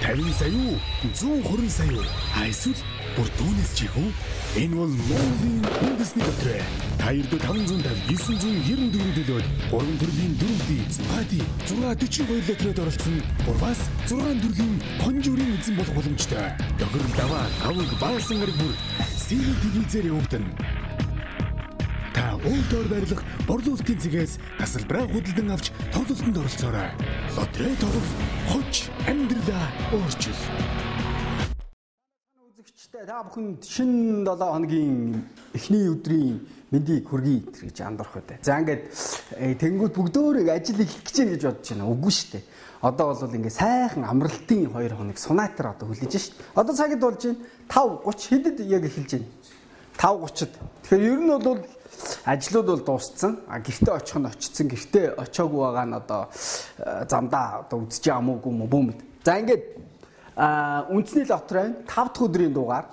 50 сая уу? 120 сая уу? Эсвэл бүр түүнээс ч их үү? Энэ бол Монголын үндэсний дотроо. Та ердөө 550 994 төлөөд 3 төрлийн 4D, 640 литрээр оролцсон. Бургаас 6 төрлийн конжурын эзэн болох боломжтой. Дохирол даваа аваг баасан гараг бүр сэрэг телевизээр явагдана. Та өөрөөр барилах борлуулалтын зэгээс тасалбараа худалдан авч тоглолтод оролцоорой. Лотерей тоглох хоч амьдралаа өөрчил. Үзэгчтэй та бүхэнд шинэ 7 хоногийн эхний өдрийн мэндийг хүргэе гэж андуурах байдаг. За ингээд тэнгууд бүгдөө ажил эхлэх гэж байна гэж бодож байна. Үгүй шүү дээ. Одоо бол ингээд сайхан амралтын 2 хоног сунатар одоо хүлээж шүү дээ. Одоо цагт болж байна 5:30 хэдэд яг эхэлж байна. 5:30-д. Тэгэхээр ер нь бол ажлууд бол дууссан. Гэртээ очих нь очсон. Гэртээ очоогүй байгаа нь одоо замдаа одоо үзэж амуугүй бүүмэд. За ингээд үндэсний лотерей 5 дахь өдрийн дугаар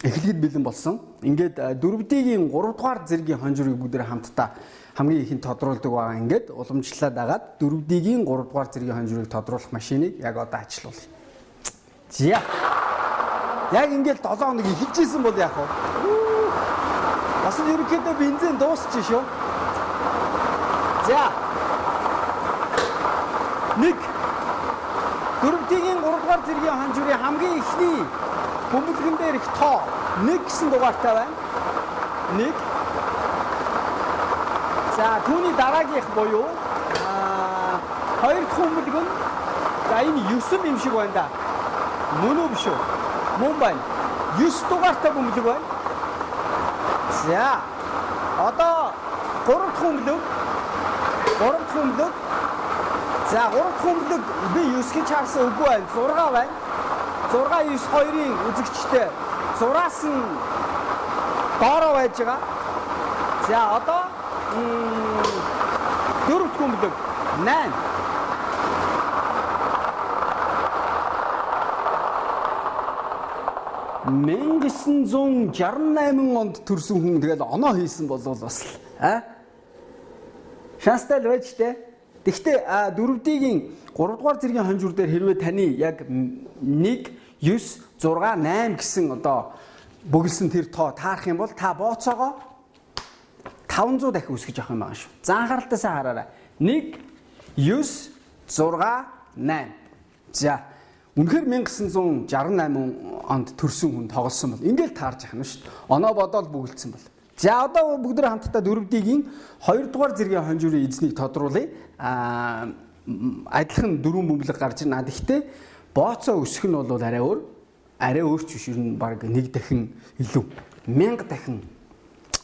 эхлэхэд бэлэн болсон. Ингээд 4D-ийн 3 дугаар зэргийн хонжирыг бүгдээ хамтдаа хамгийн ихэнд тодруулдаг байгаа. Ингээд уламжлалаад агаад 4D-ийн 3 дугаар зэргийн хонжирыг тодруулах машиныг яг одоо ажилуулъя. За. Яг ингээд 7 хоног эхэлжсэн бол яах вэ? Бас ерөнхийдөө бензин дуусч шүү. За. 1 4D-ийн 3 дугаар зэргийн хонжирын хамгийн эхний бөмбөлгөн дээр их тоо 1 гэсэн дугаартай байна. 1. За түүний дараагийнх буюу 2 дахь бөмбөлгөн. За энэ 9 юм шиг байна да. Мөн үү биш үү? Мөн байна. 9 дугаартай бөмбөлөг байна. За одоо 3 дахь бөмбөлөг. 3 дахь бөмбөлөг. За 3 дахь бөмбөлөг би 9 гэж харсан үгүй байна. 6 байна. 6 9 2-ын үзэгчтэй 6-аас нь доороо байж байгаа. За одоо 4 дахь бөмбөлөг 8. $1968 онд төрсэн хүн тэгэл оноо хийсэн болвол бас шанстай л байж тээ. Гэхдээ 4D-ийн 3 дугаар зэргийн хонжуур дээр хэрвээ таны яг 1 9 6 8 гэсэн одоо бөглсөн тэр тоо таарах юм бол та бооцоогоо 500 дахин үсгэж авах юм байна шүү. За анхааралтайсаа хараарай. 1 9 6 8. За үнэхээр 1968 онд төрсэн хүн тоглосон бол ингээл таарж яхна шүү дээ. Оноо бодоол бүгэлдсэн бол. За одоо бүгд хамтдаа 4D-ийн 2 дугаар зэргийн хонжуурын эзнийг тодруулъя. Адилхан 4 бөмбөлөг гарч ирнэ. Гэхдээ бооцоо өсөх нь бол арай өөр. Арай өөрч биш ер нь баг 1 дахин илүү 1000 дахин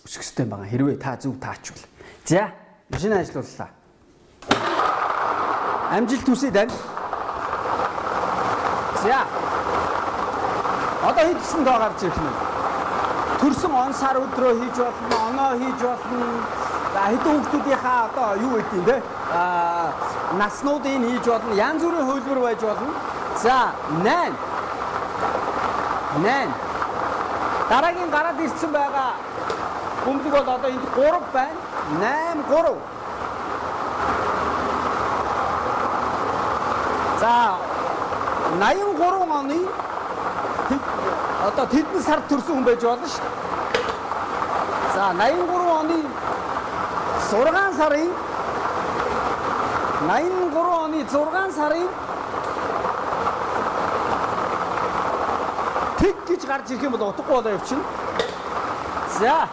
өсөх ёстой байгаа. Хэрвээ та зөв таачвал. За машин ажиллууллаа. Амжилт хүсье тань. За. Одоо хэд гэсэн тоо гарч ирэх нь? Төрсөн он сар өдрөө хийж болно, оноо хийж болно. Хэдэн хүүхдүүдийнхаа одоо юу гэдэг юм бэ? Наснуудыг хийж болно, янз бүрийн хөлбөр байж болно. За, 8. Дараагийн гараад ирсэн байгаа бөмбөлөг бол одоо энд 3 байна. 8 3. За, 83 оны одоо тэдэн сард төрсэн хүн байж болно шүү. За 83 оны 6 сарын 6 сарын тэг гэж гарч ирэх юм бол утгагүй болоо явчихна. За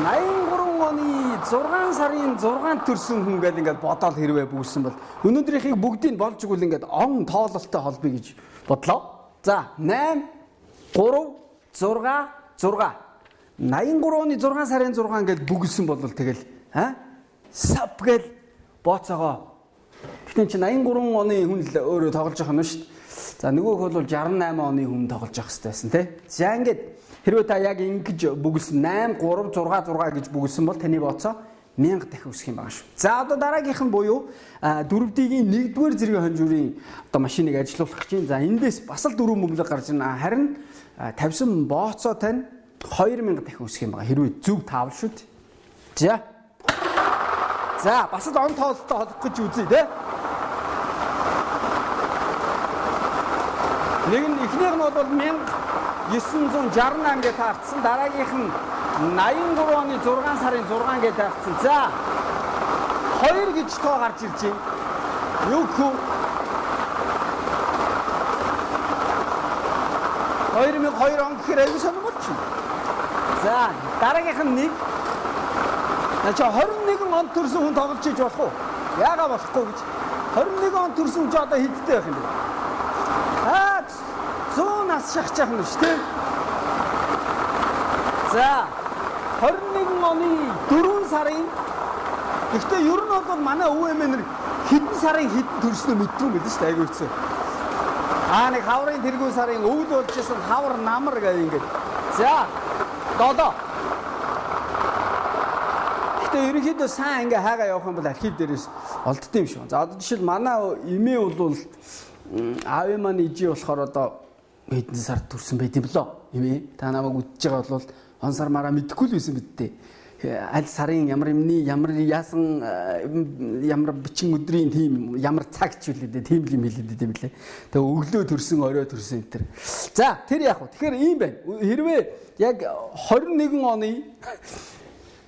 83 оны 6 сарын 6-нд төрсэн хүн гэдэг ингээд бодоол хэрвээ бүгсэн бол өнөөдрийнхийг бүгдийг болж игэл ингээд он тоололттой холбоё гэж бодлоо. За 8 3 6 6 83 оны 6 сарын 6 ингээд бүгсэн бол тэгэл сап гэл бооцоогоо. Тэгтэн чи 83 оны хүн л өөрөө тоглож байгаа юм шүү дээ. За нөгөөх бол 68 оны хүн тоглож явах хэрэгтэй байсан тий. За ингээд хэрвээ та яг ингэж бүгсэн 8 3 6 6 гэж бүгсэн бол таны бооцоо 1000 дахин өсөх юм байна шүү. За одоо дараагийнх нь буюу 4D-ийн 1-р зэргийн хонжуурын одоо машиныг ажилуулах гэж байна. За эндээс бас л 4 бөмбөлөг гарч ирнэ. Харин тавьсан бооцоо тань 2000 дахин өсөх юм байна. Хэрвээ зөв таавал шүү дээ. За бас л он тоололттой холбох гэж үзье тий. Нэг нь эхнийх нь бол 1968 гэж таарсан. Дараагийнх нь 83 оны 6 сарын 6 гэж таарсан. За 2 гэж тоо гарч ирж байна. Юу хөө 2002 он гэхээр аюу сонирхолч юм. За дараагийнх нь 1. Начаа 21 онд төрсэн хүн тоглож иж болох уу? Яагаад болохгүй гэж. 21 онд төрсэн ч одоо хэдтэй байх юм бэ? 100 нас шахчих юм шүү дээ. За 21 оны 4 сарын гэхдээ ер нь бол манай өвөмөр хэдэн сарын хэдэн төрснөө мэдгүй юм байна шүү дээ. Айгуу хэцүү. Нэг хаврын тэргүүн сарын өвд болж исэн хавар намар гэх юм ингээд. За 7. Гэхдээ ерөнхийдөө сайн ингээ хайгаа явах юм бол архив дээрээс олдсон юм шиг. За одоо жишээл манай эмээ бол аав маань ижи болохоор одоо хэдэн сард төрсэн байт юм лөө. Эмээ та намайг үдчихэж байгаа бол он сар мараа мэдэхгүй л байсан бидтэй. Аль сарын ямар юмны ямар яасан ямар бичин өдрийн тийм ямар цаг ч үлээ тийм л юм хэлээд байт юм лээ. Тэгээ өглөө төрсэн орой төрсэн энэ төр. За тэр яг хөө тэгэхээр ийм байна. Хэрвээ яг 21 оны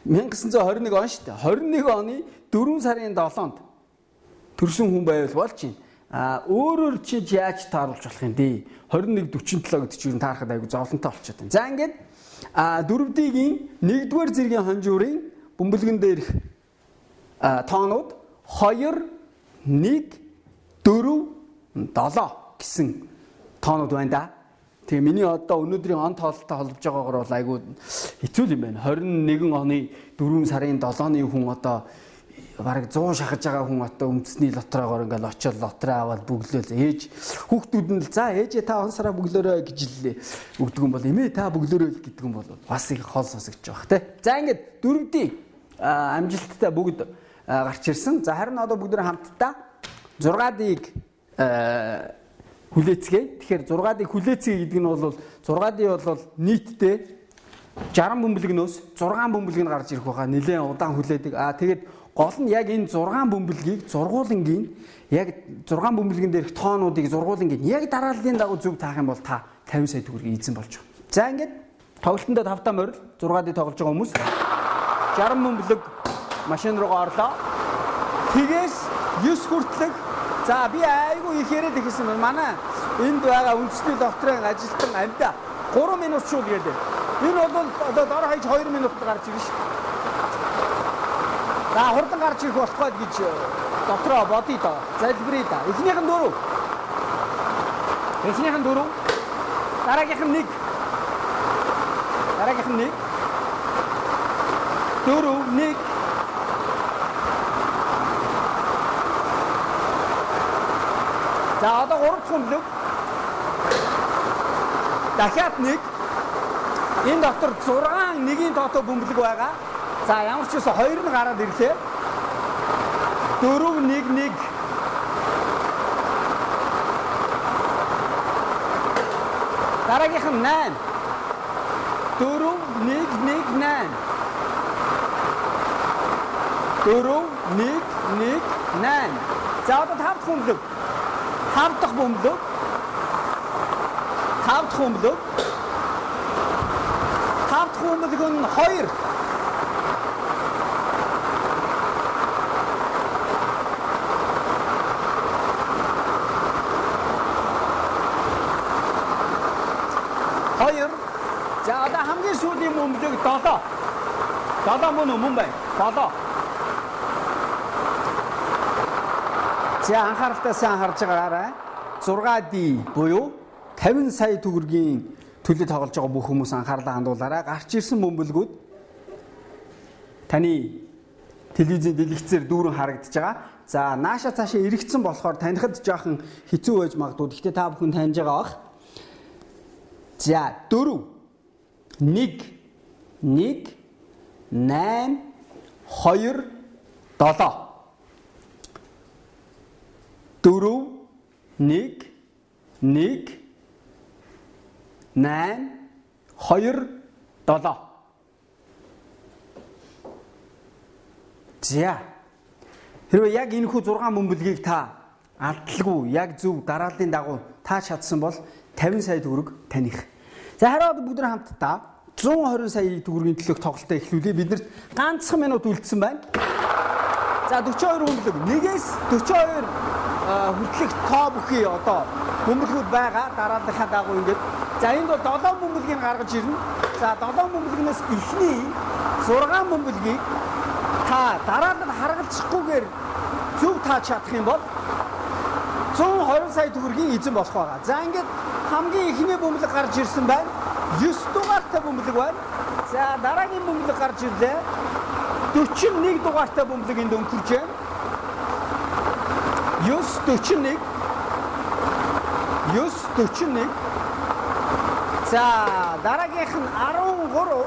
1921 он шүү дээ. 21 оны 4 сарын 7-нд төрсэн хүн байвал болж чинь өөрөөр чи яаж тааруулж болох юм бэ? 2147 гэдэг чинь таарахад айгу зовлонтой болчиход байна. За ингээд 4D-ийн 1-р зэргийн хонжуурын бөмбөлгөн дээрх тоонууд 2 1 4 7 гэсэн тоонууд байна да. Тэгээ миний одоо өнөөдрийн он тоололтой холбож байгаагаар бол айгүй хэцүү юм байна. 21 оны 4 сарын 7-ны хүн одоо бараг 100 шахаж байгаа хүн одоо өмцсний лотроогоор ингээл очиод лотроо аваад бүглөөл ээж хүүхдүүд нь за ээжээ та он сараа бүглөөрэй гэж өгдөг юм бол эмээ та бүглөөрэй гэдэг юм бол бас их хол сонсогдож байгаа те. За ингээд 4D амжилттай бүгд гарч ирсэн. За харин одоо бүгд хамтдаа 6D-ийг хүлээцгээе. Тэгэхээр 6D хүлээцгээе гэдэг нь бол 6D бол нийтдээ 60 бөмбөлгнөөс 6 бөмбөлг нь гарч ирэх байгаа. Нэлээд удаан хүлээдэг. Тэгээд гол нь яг энэ 6 бөмбөлгийг зургуулангийн яг 6 бөмбөлгөн дээрх тоонуудыг зургуулангийн яг дарааллын дагуу зөв таах юм бол та 50 сая төгрөгийг эзэн болж байгаа. За ингээд тоглолтондоо тавтаа морил 6D тоглож байгаа хүмүүс 60 бөмбөлөг машин руугаа орлоо. Тэгээс 9 хүртэлх за би айгүй их яриад ихсэн байна. Манай энд байгаа үндэсний докторын ажилтан амьда 3 минут шууд гэдэг. Энэ бол одоо дор хаяж 2 минутад гарч ирнэ ш. За хурдан гарч ирэх болохгүй гэж дотроо бодъё доо. Залбирая да. Эхнийх нь 4. Эхнийх нь 4. Дараагийнх нь 1. Дараагийнх нь 1. 4 1. За одоо 3 дахь бөмбөлөг. Дахиад 1. Энэ доктор 6 1-ийн тоотой бөмбөлөг байгаа. За ямар ч үсэн 2 нь гараад ирлээ. 4 1 1. Дараагийнх нь 8. 4 1 1 8. 4 1 1 8. За одоо 5 дахь бөмбөлөг. 5 дахь бөмбөлөг. 5 дахь бөмбөлөг. 5 дахь бөмбөлөг нь 2. За одоо хамгийн сүүлийн бөмбөлөг 7. 7 мөн байна. 7. За анхааралтай сайн харж байгаарай. 6D буюу 50 сая төгрөгийн төлөв тоглож байгаа бүх хүмүүс анхаарлаа хандуулаарай. Гарч ирсэн бөмбөлгүүд таны телевизийн дэлгэцээр дүүрэн харагдаж байгаа. За нааша цаашаа эргэцсэн болохоор танихад жоохон хэцүү байж магадгүй. Гэхдээ та бүхэн таньж байгаа бах. За 4 1 1 8 2 7 4 1 1 8 2 7. За хэрвээ яг энэ хүү 6 бөмбөлгийг та алдалгүй яг зөв дарааллын дагуу тааж чадсан бол 50 сая төгрөг таних. За хараад бүгд хамтдаа 120 сая төгрөгийн төлөөх тоглолтоо эхлүүлээ. Биднэрт ганцхан минут үлдсэн байна. За 42 бөмбөлөг. 1-ээс 42 хүртэлх тоо бүхий одоо бөмбөлгүүд байгаа. Дарааллахаа дагуу ингээд. За энд бол 7 бөмбөлгийг гаргаж ирнэ. За 7 бөмбөлгнөөс эхний 6 бөмбөлгийг та дараалал харгалзахгүйгээр зөв тааж чадах юм бол 120 сая төгрөгийн эзэн болох байгаа. За ингээд хамгийн ихний бөмбөлөг гарч ирсэн байна. 9 дугаартай бөмбөлөг байна. За дараагийн бөмбөлөг гарч ирлээ. 41 дугаартай бөмбөлөг энд өнгөрч байна. 941. За дараагийнх нь 13.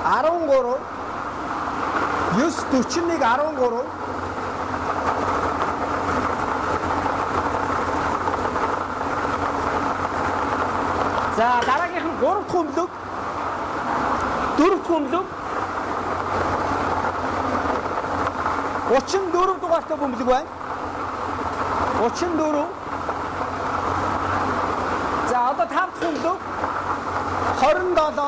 941 13. За дараагийнх нь 3 дахь бөмбөлөг. 4 дахь бөмбөлөг. 34 дугаартай бөмбөлөг байна. 34. За одоо 5 дахь бөмбөлөг. 27.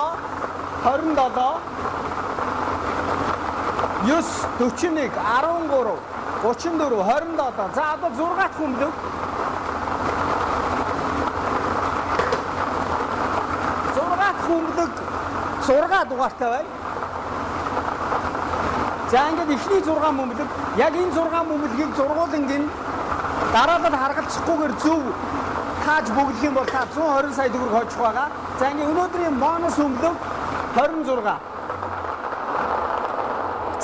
9 41 13 34 27. За одоо 6 дахь бөмбөлөг. 6 дахь бөмбөлөг 6 дугаартай байна. За ингээд эхний 6 бөмбөлөг яг энэ 6 бөмбөлгийг зургуулангийн дараалал харгалзахгүйгээр зөв тааж бөглөх юм бол та 120 сая төгрөг хожих байгаа. За ингээд өнөөдрийн бонус бөмбөлөг 26.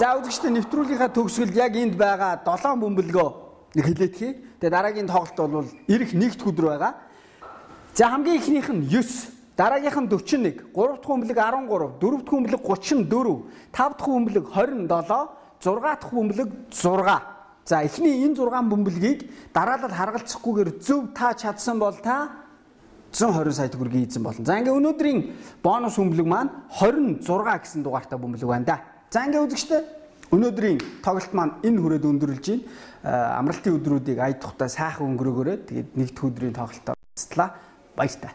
За үзэгчдээ нэвтрүүлгийнхаа төгсгөлд яг энд байгаа 7 бөмбөлгөө хэлээдхий. Тэгээ дараагийн тоглолт бол ирэх нэгд өдөр байгаа. За хамгийн ихнийх нь 9, дараагийнх нь 41, 3 дахь бөмбөлөг 13, 4 дахь бөмбөлөг 34, 5 дахь бөмбөлөг 27, 6 дахь бөмбөлөг 6. За эхний энэ 6 бөмбөлгийг дараалал харгалзахгүйгээр зөв тааж чадсан бол та 120 сая төгрөгийн эзэн болно. За ингээ өнөөдрийн бонус бөмбөлөг маань 26 гэсэн дугаартай бөмбөлөг байна да. За ингээ үзэгчдээ өнөөдрийн тоглолт маань энэ хүрээд өндөрлж байна. Амралтын өдрүүдийг ая тухтай сайхан өнгөрөөгөөрэй. Тэгээд нэгд өдрийн тоглолтоор устлаа. Баяртай.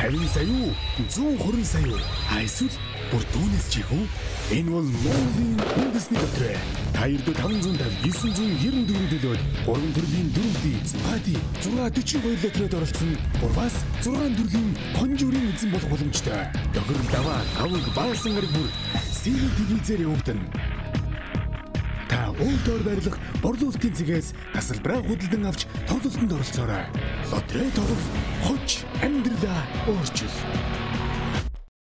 50 сая юу? 120 сая юу? Эсвэл бүр түүнээс ч их үү? Энэ бол Монголын үндэсний дотроо. Та ердөө 550 994 төлөөд 3 төрлийн дөрөвдөө эзэн Пати 642 литрээр оролцсон. Урвас 6 төрлийн конжурын эзэн болох боломжтой. Дохирол даваа авиг баасан гараг бүр сэрэл телевизээр явагдана. Та өөрөөр барилах борлуулалтын цэгээс тасалбараа худалдан авч тоглолтод оролцоорой. Лотерей тоглох хоч амьдралаа өөрчил.